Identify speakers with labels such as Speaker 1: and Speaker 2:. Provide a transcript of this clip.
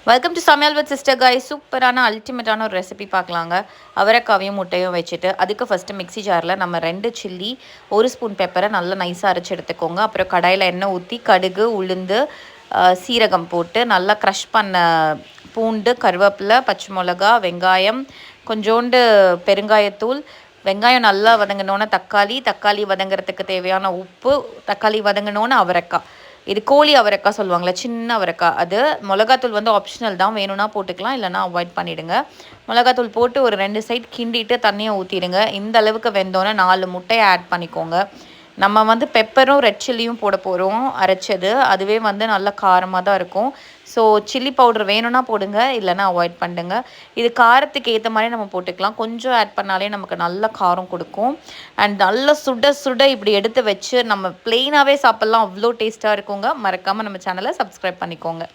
Speaker 1: Welcome to சமையல் with sister guys. சூப்பரான அல்டிமேட்டான ஒரு ரெசிபி பார்க்கலாங்க. அவரைக்காவையும் முட்டையும் வச்சுட்டு அதுக்கு ஃபஸ்ட்டு மிக்ஸி ஜாரில் நம்ம 2 சில்லி 1 ஸ்பூன் பெப்பரை நல்லா நைஸாக அரைச்சி எடுத்துக்கோங்க. அப்புறம் கடாயில் எண்ணெய் ஊற்றி கடுகு உளுந்து சீரகம் போட்டு நல்லா க்ரஷ் பண்ண பூண்டு கருவேப்பிலை பச்சை மிளகா வெங்காயம் கொஞ்சோண்டு பெருங்காயத்தூள் வெங்காயம் நல்லா வதங்கினோன்னே தக்காளி வதங்கிறதுக்கு தேவையான உப்பு தக்காளி வதங்கினோன்னு அவரைக்காய். இது கோழி அவரைக்காய் சொல்லுவாங்களே, சின்ன அவரைக்காய். அது மிளகாத்தூள் வந்து ஆப்ஷனல் தான், வேணும்னா போட்டுக்கலாம், இல்லைனா அவாய்ட் பண்ணிவிடுங்க. மிளகாத்தூள் போட்டு ஒரு 2 சைட் கிண்டிட்டு தண்ணியை ஊற்றிடுங்க. இந்த அளவுக்கு வெந்தோன்னே 4 முட்டையை ஆட் பண்ணிக்கோங்க. நம்ம வந்து பெப்பரும் ரெட் சில்லியும் போட போகிறோம் அரைச்சது. அதுவே வந்து நல்ல காரமாக தான் இருக்கும். ஸோ சில்லி பவுடர் வேணும்னா போடுங்க, இல்லைனா அவாய்ட் பண்ணுங்க. இது காரத்துக்கு ஏற்ற மாதிரி நம்ம போட்டுக்கலாம். கொஞ்சம் ஆட் பண்ணாலே நமக்கு நல்ல காரம் கொடுக்கும். அண்ட் நல்லா சுட சுட இப்படி எடுத்து வச்சு நம்ம ப்ளெயினாகவே சாப்பிட்லாம். அவ்வளோ டேஸ்ட்டாக இருக்குங்க. மறக்காமல் நம்ம சேனலை சப்ஸ்கிரைப் பண்ணிக்கோங்க.